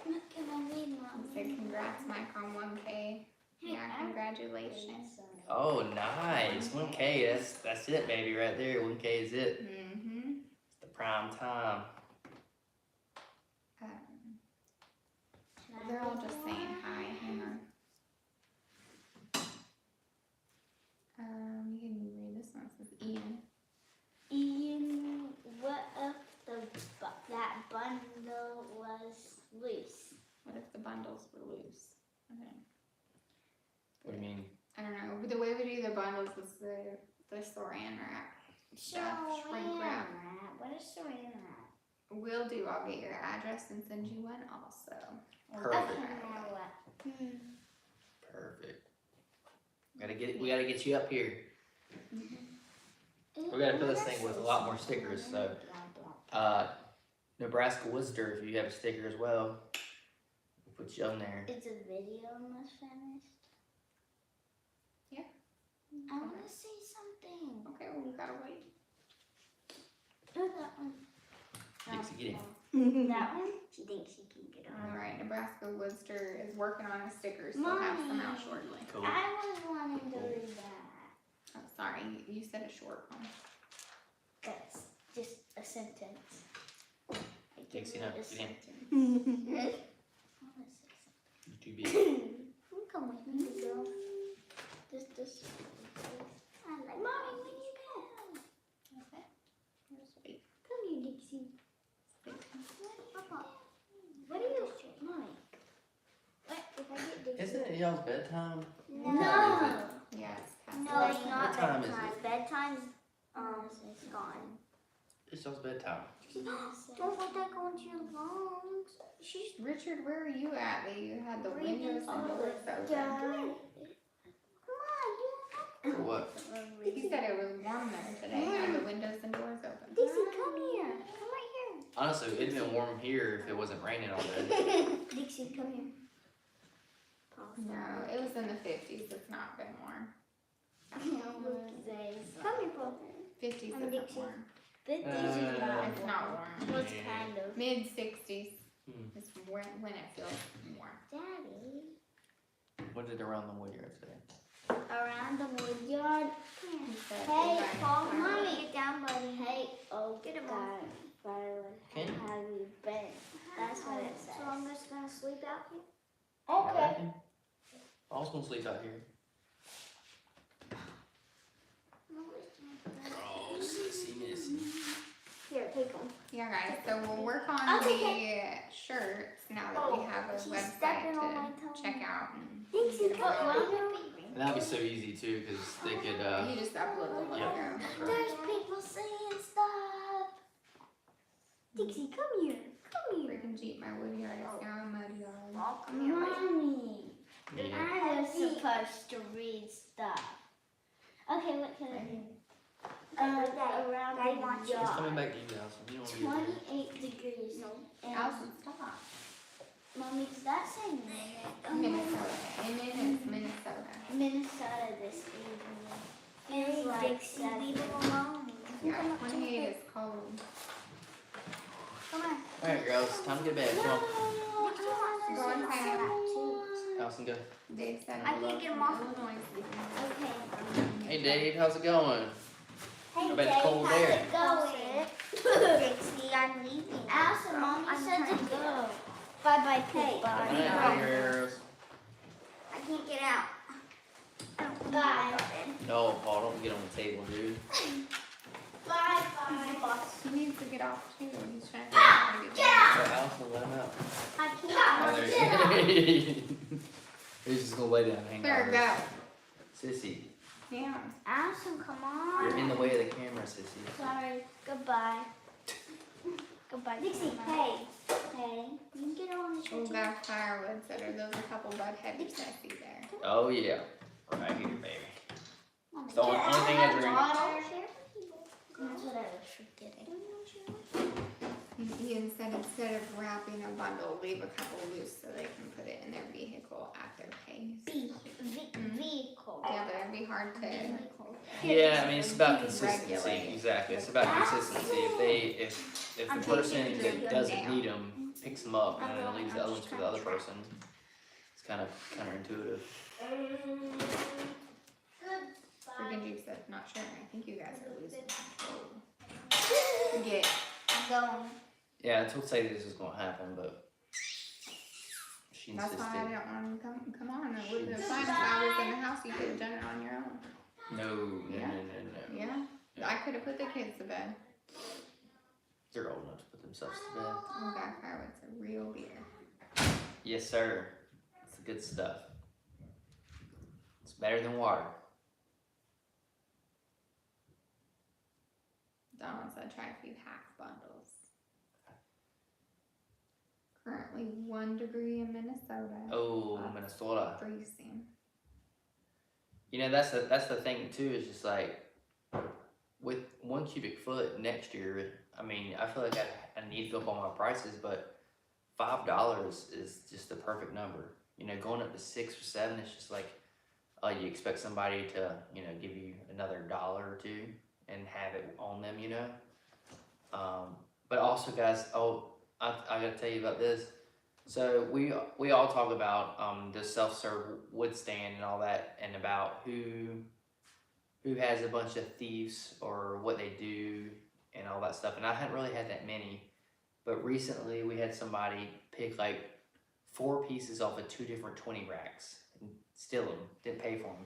Can I read one? Say congrats, Mike, on 1K. Yeah, congratulations. Oh, nice. 1K. That's it, baby, right there. 1K is it. Mm-hmm. It's the prime time. They're all just saying hi. Hang on. You can read this one. It says Ian. Ian, what if that bundle was loose? What if the bundles were loose? Okay. What do you mean? I don't know. The way we do the bundles is the saran wrap. Stuff, shrink wrap. What is saran wrap? Will do. I'll get your address and send you one also. Or Perfect. Okay, wrap. now what? Perfect. We gotta get you up here. We gotta fill this thing with a lot more stickers, so. Nebraska Worcester, if you have a sticker as well, we'll put you on there. Is the video almost finished? Yeah. I want to say something. Okay, well, we gotta wait. Oh, that one. Dixie, get in. That one? She thinks she can get on. Alright, Nebraska Worcester is working on a sticker, so we'll have some out shortly. Cool. I was wanting to read that. Oh, sorry, you said a short one. That's just a sentence. I can Dixie, read no, a get in. sentence. I wanna say You're too big. something. Come with me, girl. This. I like Mommy, when you go? Okay. Just wait. Come here, Dixie. Papa. What are you, Mommy? What if I get Dixie? Isn't it y'all's bedtime? No. Yeah, it's past No, it's bedtime. not What time is bedtime. Bedtime's it's gone. It's y'all's bedtime. Don't let that go into your lungs. She's Richard, where are you at? That you had the breathing windows and all doors the open. time. For what? He said it was warm there today. Had the windows and doors open. Dixie, come here. Come right Honestly, it'd been warm here if it wasn't raining all day. here. Dixie, come here. No, it was in the 50s. It's not been warm. Come here, Paul. 50s I'm isn't Dixie. warm. This is not. It's not warm. Well, it's kind of. Mid 60s Hmm. is when it feels warm. Daddy. What did around the wood yard today? Around the woodyard. He said Hey, we got Paul, fireworks. mommy, get down, buddy. Hey, oh, get him off. Can you? How have you been? That's what it says. So I'm just gonna sleep out here. Okay. I was gonna sleep out here. Oh, sissy missy. Here, take them. Yeah, guys. So we'll work on I'll the take shirts now that we have a she's website stepping on my to toe. check out. And Dixie, get come them on. And that'd be so easy too, because they could, You just upload the logo. Yeah. There's people saying stuff. Dixie, come here. Come my wood yard is now a mud yard. Mommy, Yeah. I was supposed to read stuff. Okay, what can I do? Around the It's coming yard. back to you, Allison. You don't want to do 28 degrees. And Allison, stop. Mommy, does that say minute? Minnesota. Amen is Minnesota. Minnesota this evening. Feels like 7. Leave it alone. Yeah, 28 is cold. Come on. that. Alright, girls. Time to get to bed. Come on. Go inside. Allison, go. Dave said I can't get 'em off. Illinois season. Okay. Hey, Dave. How's it going? Hey, I bet it's Dave, cold how's there. it going? Dixie, I'm leaving. Allison, Mommy I'm said trying to go. Bye-bye, Pig. Alright, Bye. girls. I can't get out. Bye. No, Paul, don't get on the table, dude. Bye-bye. He needs to get off too. He's trying to figure out how to get back. Yeah, Allison, let him out. I Oh, can't. there you go. He's just gonna lay down and hang There, out. go. Sissy, Yeah. Allison, come you're on. in the way of the camera, Sissy. Sorry. Goodbye. Goodbye. Dixie, hey. Hey. You can get on the Oh, shit. got firewood. So there's a couple bud heavies I see there. Oh yeah, right here, baby. Mommy, It's the only thing I drink. That's what I was forgetting. Instead of wrapping a bundle, leave a couple loose so they can put it in their vehicle at their pace. Vehicle. Yeah, but it'd be hard to. Yeah, I mean it's about Be consistency. regulated. Exactly, it's about consistency. If I'm the person taking that them doesn't down. need them picks them up and then leaves the other ones for the other person, it's kind of counterintuitive. Freaking Duke said, not sure. I think you guys are losing control. Get. Going. Yeah, I told Sadie this was gonna happen, but she That's insisted. why I didn't want him to come on. It wouldn't have been fun if I was in the house. You could have done it on your own. No. Yeah. I could have put the kids to bed. They're old enough to put themselves to bed. Oh, God, firewood's a real beer. Yes, sir. It's the good stuff. It's better than water. Donald said try a few half bundles. Currently 1 degree in Minnesota. Oh, Minnesota. Freezing. You know, that's the thing too, is just like with 1 cubic foot next year, I mean, I feel like I need to go up on my prices, but $5 is just the perfect number. You know, going up to 6 or 7, it's just like, you expect somebody to, you know, give you another $1 or 2 and have it on them, you know. But also, guys, I gotta tell you about this. So we all talk about the self-serve wood stand and all that, and about who has a bunch of thieves or what they do and all that stuff. And I hadn't really had that many, but recently we had somebody pick like 4 pieces off of 2 different 20 racks and steal them. Didn't pay for them.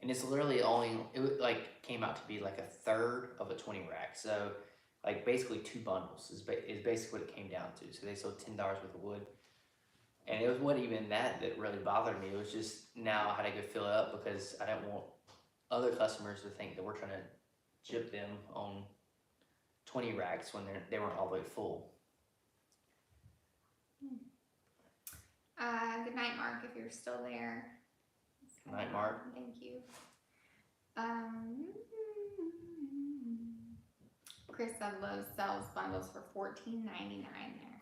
And it's literally it came out to be like 1/3 of a 20 rack. So like basically 2 bundles is basically what it came down to. So they sold $10 worth of wood. And it wasn't even that really bothered me. It was just now I had to go fill it up because I didn't want other customers to think that we're trying to gyp them on 20 racks when they weren't all the way full. Good night, Mark, if you're still there. Good night, Mark. Thank you. Chris said Lowe's sells bundles for $14.99 there.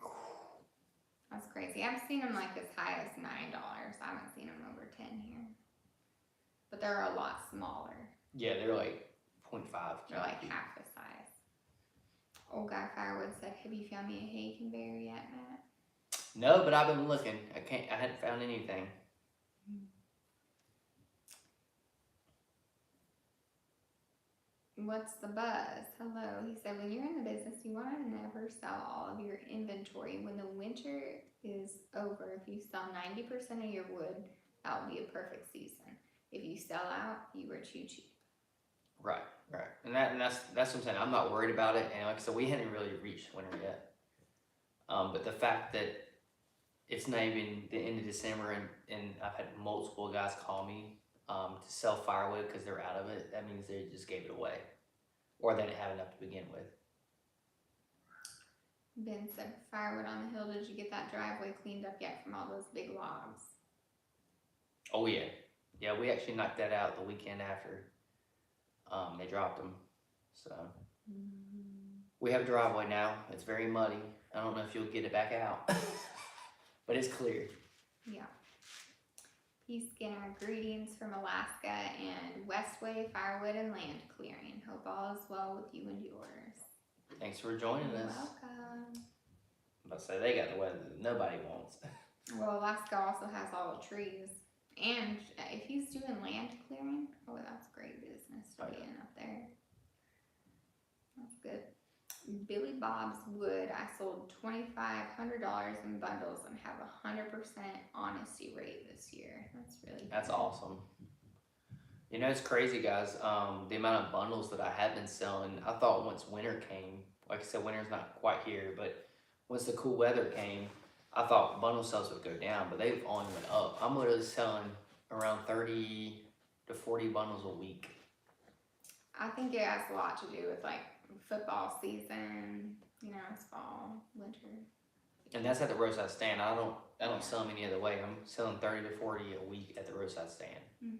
That's crazy. I've seen them like as high as $9. I haven't seen them over 10 here. But they're a lot smaller. Yeah, they're like 0.5. They're like half the size. Old Guy Firewood said, have you found me a hay conveyor yet, Matt? No, but I've been looking. I hadn't found anything. What's the buzz? Hello. He said, when you're in the business, you want to never sell all of your inventory. When the winter is over, if you sell 90% of your wood, that will be a perfect season. If you sell out, you were too cheap. Right. And that's what I'm saying. I'm not worried about it. And like I said, we hadn't really reached winter yet. But the fact that it's not even the end of December and I've had multiple guys call me to sell firewood because they're out of it, that means they just gave it away. Or they didn't have enough to begin with. Ben said firewood on the hill. Did you get that driveway cleaned up yet from all those big logs? Oh yeah, yeah. We actually knocked that out the weekend after they dropped them. So we have a driveway now. It's very muddy. I don't know if you'll get it back out, but it's clear. Yeah. Peace Skinner, greetings from Alaska and Westway Firewood and Land Clearing. Hope all is well with you and yours. Thanks for joining You're us. welcome. I'm about to say they got the weather that nobody wants. Well, Alaska also has all the trees. And if he's doing land clearing, oh, that's great business to Oh, be yeah. in up there. That's good. Billy Bob's Wood, I sold $2,500 in bundles and have 100% honesty rate this year. That's really That's good. awesome. You know, it's crazy, guys. The amount of bundles that I have been selling. I thought once winter came, like I said, winter's not quite here, but once the cool weather came, I thought bundle sales would go down, but they've only went up. I'm literally selling around 30 to 40 bundles a week. I think it has a lot to do with like football season, you know, it's fall, winter. And that's at the roadside stand. I don't sell them any other way. I'm selling 30 to 40 a week at the roadside stand. Mhm.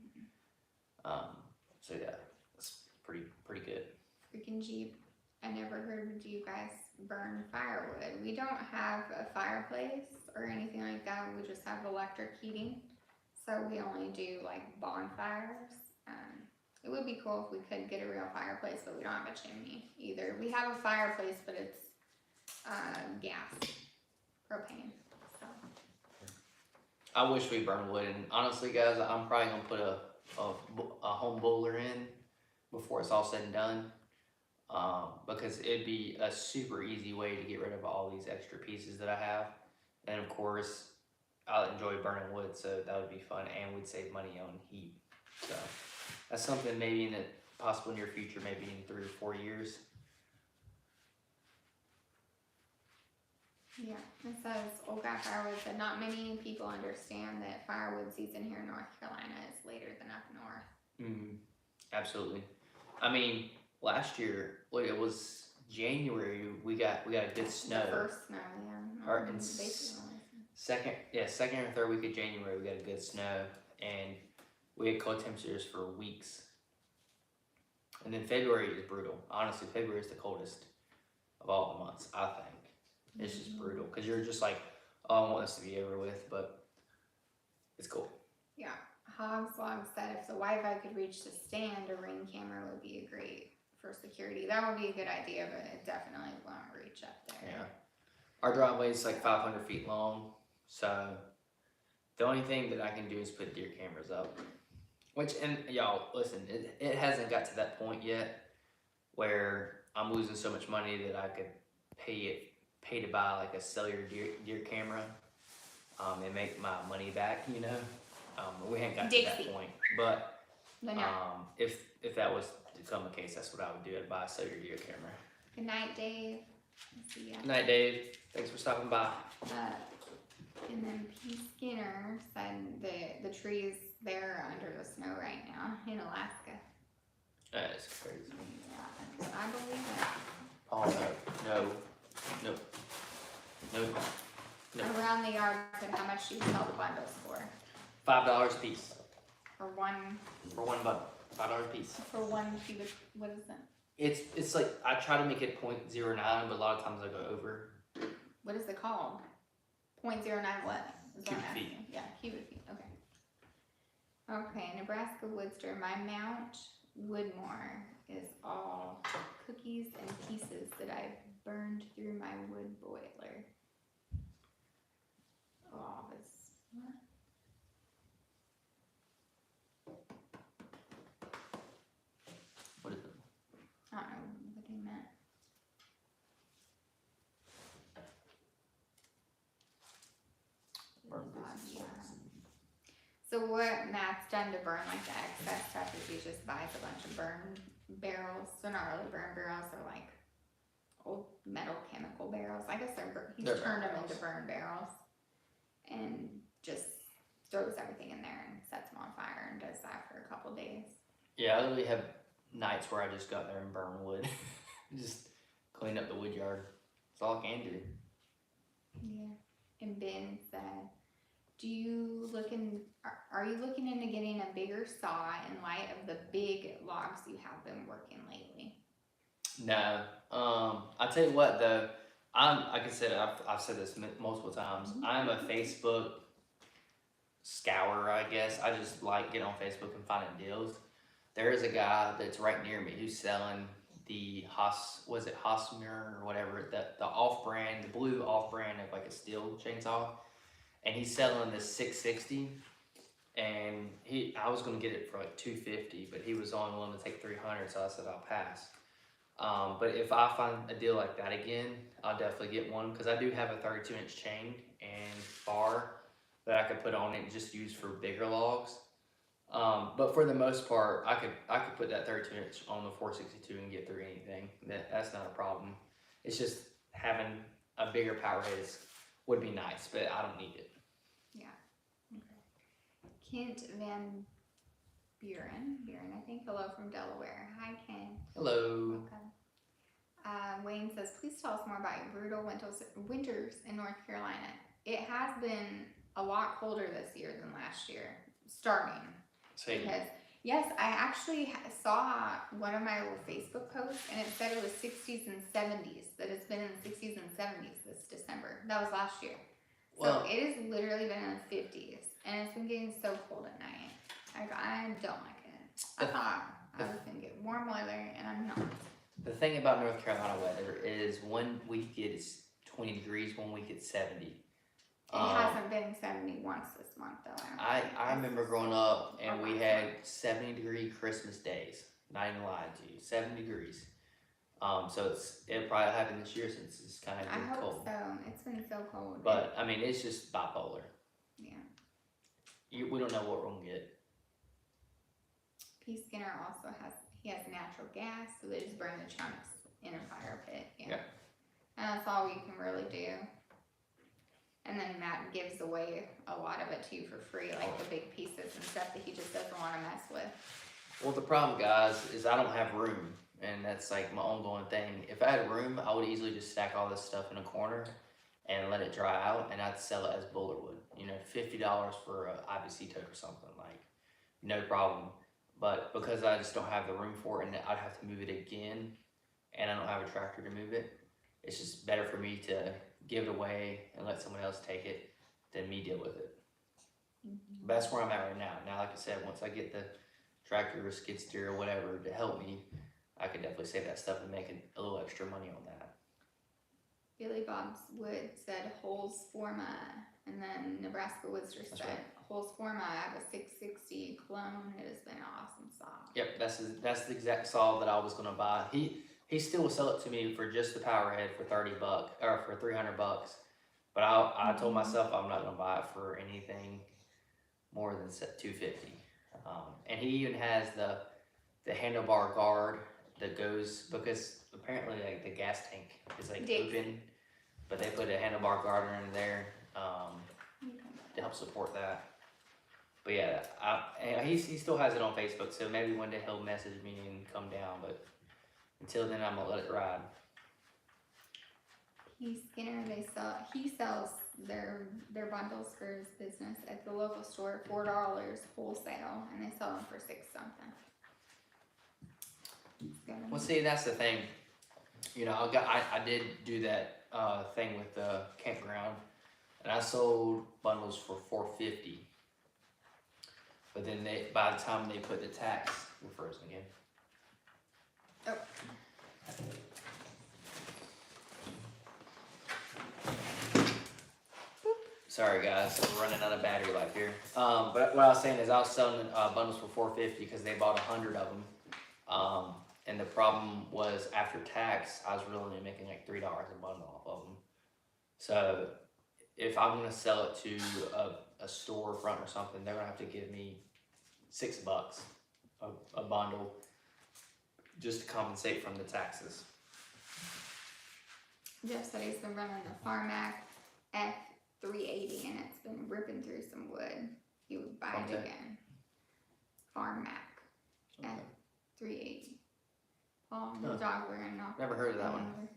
So yeah, it's pretty good. Freaking Jeep. I never heard you guys burn firewood. We don't have a fireplace or anything like that. We just have electric heating. So we only do like bonfires. It would be cool if we could get a real fireplace, but we don't have a chimney either. We have a fireplace, but it's gas, propane. So I wish we burned wood, and honestly, guys, I'm probably gonna put a home boiler in before it's all said and done, because it'd be a super easy way to get rid of all these extra pieces that I have, and of course, I enjoy burning wood, so that would be fun, and we'd save money on heat. So that's something maybe in the possible near future, maybe in 3 or 4 years. yeah, it says Old Guy Firewood said not many people understand that firewood season here in North Carolina is later than up north. Absolutely. I mean, last year, it was January. We got a good snow. The first snow, yeah. Or in Basically. second or third week of January, we got a good snow, and we had cold temperatures for weeks. And then February is brutal. Honestly, February is the coldest of all the months, I think. It's just brutal, because you're just like, oh, I want this to be over with, but it's cool. Yeah, Hogslog said if the Wi-Fi could reach the stand, a Ring camera would be great for security. That would be a good idea, but it definitely won't reach up there. Yeah. Our driveway is like 500 feet long, so the only thing that I can do is put deer cameras up. Which, and y'all, listen, it hasn't got to that point yet where I'm losing so much money that I could pay to buy like a cellular deer camera, and make my money back, you know. We haven't got to Dixie. that point, but But no. if that was to come the case, that's what I would do. I'd buy a cellular deer camera. Good night, Dave. See ya. Good night, Dave. Thanks for stopping by. And then P. Skinner said the trees there are under the snow right now in Alaska. That is crazy. Yeah, I believe it. Oh no. Around the yard said how much do you sell the bundles for? $5 a piece For one for one bundle. $5 a piece. cubic, what is that? It's like I try to make it 0.09, but a lot of times I go over. What is it called? 0.09 what? Is what I'm Cubic feet. asking. Yeah, cubic feet, okay. Okay, Nebraska Woodster, my Mount Woodmore is all cookies and pieces that I've burned through my wood boiler. Oh, this, what? What is it? I don't know what they meant. Burn Yeah. So what Matt's done to burn like the excess stuff is he just buys a bunch of burn barrels. They're not really burn barrels, they're like old metal chemical barrels. I guess he's They're turned burn them into barrels. burn barrels and just throws everything in there and sets them on fire and does that for a couple days. Yeah, I literally have nights where I just go out there and burn wood. Just clean up the wood yard. That's all I can do. Yeah. And Ben said, are you looking into getting a bigger saw in light of the big logs you have been working lately? No. I tell you what though, like I said, I've said this multiple times. I'm a Facebook scourer, I guess. I just like getting on Facebook and finding deals. There is a guy that's right near me who's selling the Hosmer or whatever, the off-brand, the blue off-brand of like a steel chainsaw, and he's selling this 660. And I was gonna get it for like 250, but he was only willing to take 300, so I said I'll pass. But if I find a deal like that again, I'll definitely get one because I do have a 32-inch chain and bar that I could put on it and just use for bigger logs. But for the most part, I could put that 32-inch on the 462 and get through anything. That's not a problem. It's just having a bigger power head would be nice, but I don't need it. Yeah. Okay. Kent Van Buren, I think, hello from Delaware. Hi, Kent. Hello. Welcome. Wayne says, please tell us more about your brutal winters in North Carolina. It has been a lot colder this year than last year, starting. Because, yes, I actually saw one of my little Facebook posts, and it said it was 60s and 70s, that it's been in the 60s and 70s this December. That was last year. So it has literally been in the 50s, and it's been getting so cold at night. I don't like it. I thought I was going to get warm weather, and I'm not. The thing about North Carolina weather is 1 week it's 20 degrees, 1 week it's 70. It hasn't been 70 once this month, though. I remember growing up and we had 70-degree Christmas days. Not even lying to you, 70 degrees. So it probably happened this year since it's kind of I cold. hope so. It's been so cold. But I mean, it's just bipolar. Yeah. We don't know what we're gonna get. P. Skinner also has natural gas, so they just burn the chunks in a fire pit. Yeah. And that's all we can really do. And then Matt gives away a lot of it to you for free, like the big pieces and stuff that he just doesn't want to mess with. Well, the problem, guys, is I don't have room, and that's like my ongoing thing. If I had room, I would easily just stack all this stuff in a corner and let it dry out, and I'd sell it as boulder wood. You know, $50 for a IBC tote or something, like, no problem. But because I just don't have the room for it, and I'd have to move it again, and I don't have a tractor to move it, it's just better for me to give it away and let someone else take it than me deal with it. Mm-hmm. But that's where I'm at right now. Now, like I said, once I get the tractor or skid steer or whatever to help me, I could definitely save that stuff and make a little extra money on that. Billy Bob's Wood said Holes Forma, and then Nebraska Woodster That's said right. Holes Forma. I have a 660 clone. It has been an awesome saw. Yep, that's the exact saw that I was gonna buy. He still will sell it to me for just the power head for $30 or for $300. But I told myself I'm not gonna buy it for anything more than $250. And he even has the handlebar guard that goes, because apparently like the gas tank is like open, but they put a handlebar guard in there to help support that. But yeah, and he still has it on Facebook, so maybe one day he'll message me and come down, but until then I'm gonna let it ride. He sells their bundles for his business at the local store, $4 wholesale, and they sell them for $6 something. Well, see, that's the thing. You know, I did do that thing with the campground, and I sold bundles for $4.50. But then by the time they put the tax, we're frozen again. Oh. Sorry guys, we're running out of battery life here. But what I was saying is I was selling bundles for $4.50 because they bought 100 of them. And the problem was after tax, I was really only making like $3 a bundle off of them. So if I'm gonna sell it to a storefront or something, they're gonna have to give me $6 a bundle just to compensate from the taxes. Jeff said he's been running the Farmac F380 and it's been ripping through some wood. He would buy it again. Farmac F380. Oh, the dog wearing off. Never heard of that one.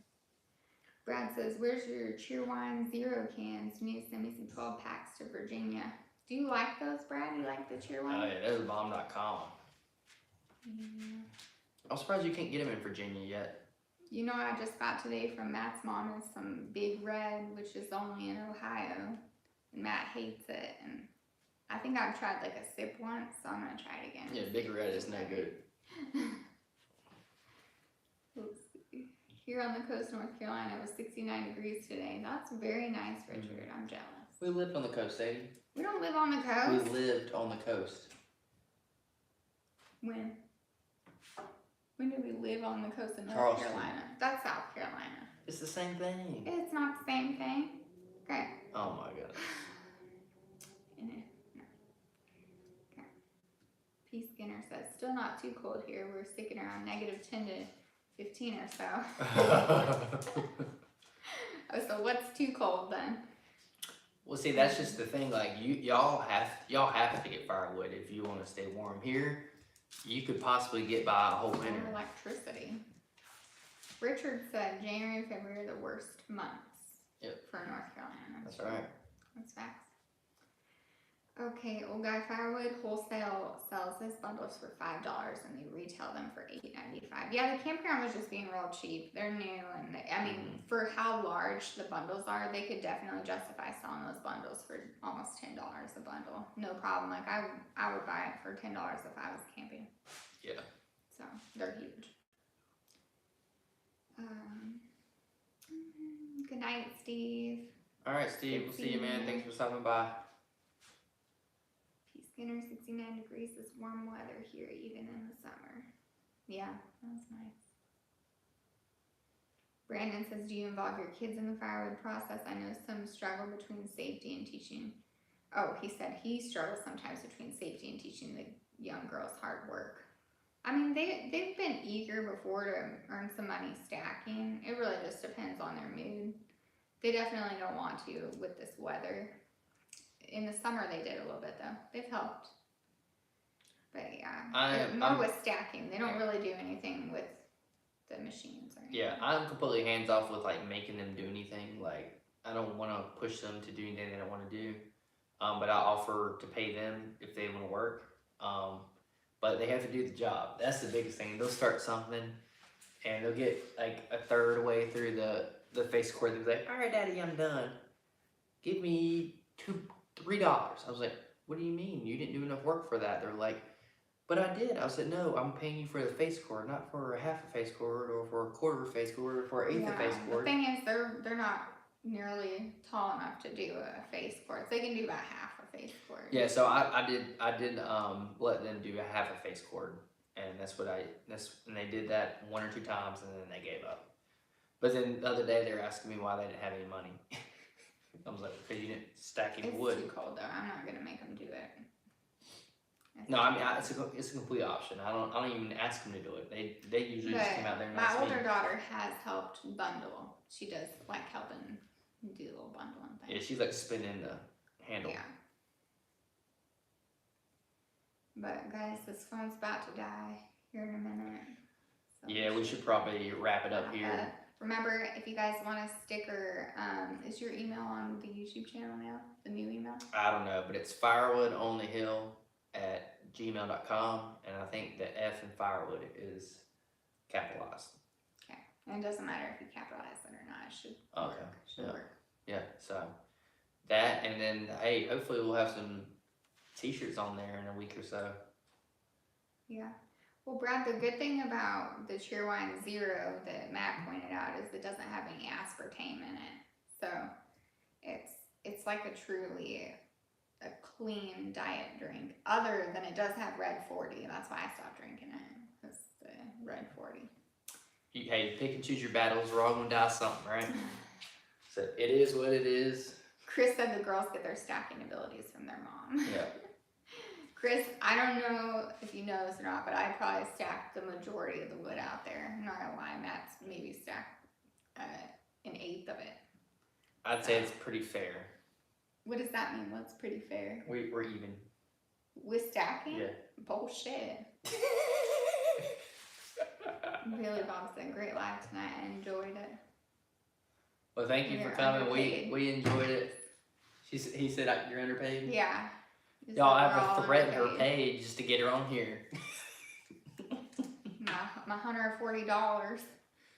Brad says, where's your Cheerwine Zero cans? You need to send me some 12 packs to Virginia. Do you like those, Brad? You like the Cheerwine? Oh yeah, those are bomb.com. Yeah. I'm surprised you can't get them in Virginia yet. You know, I just got today from Matt's mom is some Big Red, which is only in Ohio. And Matt hates it. And I think I've tried like a sip once, so I'm going to try it again. Yeah, Big Red is no good. Let's see. Here on the coast, North Carolina, it was 69 degrees today. That's very nice, Richard. I'm jealous. We lived on the coast, Sadie. We don't live on the coast. We lived on the coast. When? When did we live on the coast of North Charleston. Carolina? That's South Carolina. It's the same thing. It's not the same thing. Okay. Oh my goodness. No. Okay. P. Skinner says, still not too cold here. We're sticking around negative 10 to 15 or so. Oh, so what's too cold then? Well, see, that's just the thing. Like y'all have to get firewood if you want to stay warm. Here, you could possibly get by a whole Or winter. electricity. Richard said January and February are the worst months for North Carolina. That's right. That's facts. Okay, Old Guy Firewood wholesale sells his bundles for $5 and they retail them for $8.95. Yeah, the campground was just being real cheap. They're new and I mean, for how large the bundles are, they could definitely justify selling those bundles for almost $10 a bundle. No problem. Like I would buy it for $10 if I was camping. Yeah. So they're huge. Good night, Steve. All right, Steve. We'll see you, man. Thanks for stopping by. P. Skinner, 69 degrees is warm weather here, even in the summer. Yeah, that's nice. Brandon says, do you involve your kids in the firewood process? I know some struggle between safety and teaching. Oh, he said he struggles sometimes between safety and teaching the young girls hard work. I mean, they've been eager before to earn some money stacking. It really just depends on their mood. They definitely don't want to with this weather. In the summer they did a little bit though. They've helped. But yeah, more with stacking. They don't really do anything with the machines or anything. Yeah, I'm completely hands off with like making them do anything. Like I don't want to push them to do anything they don't want to do. But I offer to pay them if they want to work. But they have to do the job. That's the biggest thing. They'll start something, and they'll get like a third way through the face cord. They'll be like, "All right, Daddy, I'm done. Give me $3." I was like, "What do you mean? You didn't do enough work for that?" They're like, "But I did." I said, "No, I'm paying you for the face cord, not for a half a face cord, or for a quarter of a face cord, or for an eighth of face The cord." thing is, they're not nearly tall enough to do a face cord. They can do about half a face cord. Yeah, so I did let them do a half a face cord, and and they did that 1 or 2 times, and then they gave up. But then the other day they were asking me why they didn't have any money. I was like, because you didn't stack any It's wood. too cold though. I'm not gonna make them do it. No, I mean it's a complete option. I don't even ask them to do it. They usually just come out there and My ask me. older daughter has helped bundle. She does like helping do the little bundling thing. Yeah, she's like spinning the handle. Yeah. But guys, this phone's about to die here in a minute. So Yeah, we should probably wrap it up wrap here. up. Remember, if you guys want a sticker, is your email on the YouTube channel now? The new email? I don't know, but it's firewoodonthehill@gmail.com, and I think the F in firewood is capitalized. Okay. And it doesn't matter if you capitalize it or not. It should Okay, work. Should yeah. work. Yeah, so that, and then hey, hopefully we'll have some t-shirts on there in a week or so. Yeah. Well, Brad, the good thing about the Cheerwine Zero that Matt pointed out is it doesn't have any aspartame in it. So it's like a truly a clean diet drink, other than it does have Red 40. That's why I stopped drinking it. It's the Red 40. Hey, pick and choose your battles. We're all gonna die something, right? So it is what it is. Chris said the girls get their stacking abilities from their mom. Yeah. Chris, I don't know if you know this or not, but I probably stacked the majority of the wood out there. I'm not gonna lie, Matt's maybe stacked an eighth of it. I'd say it's pretty fair. What does that mean? What's pretty fair? We're even. With stacking? Yeah. Bullshit. Billy Bob said, great live tonight. I enjoyed it. Well, thank you for You're coming. underpaid. We enjoyed it. He said you're underpaid. Yeah. Just Y'all have overall to threaten her underpaid. pay just to get her on here. My $140.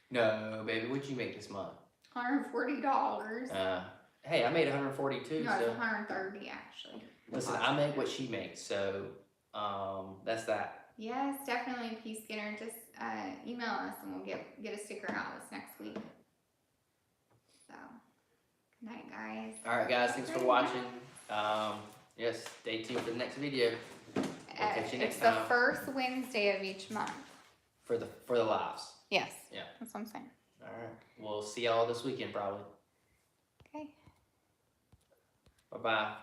No, baby, what'd you make this month? $140. Hey, I made 142. No, it's So 130 actually. listen, I make what she makes, so that's that. Yes, definitely, P Skinner. Just email us and we'll get a sticker out this next week. So, good night, guys. All right, guys, thanks for watching. Yes, stay tuned for the next video. catch you next It's time. the first Wednesday of each month. For the lives. Yes. Yeah. That's what I'm saying. All right. We'll see y'all this weekend probably. Okay. Bye bye.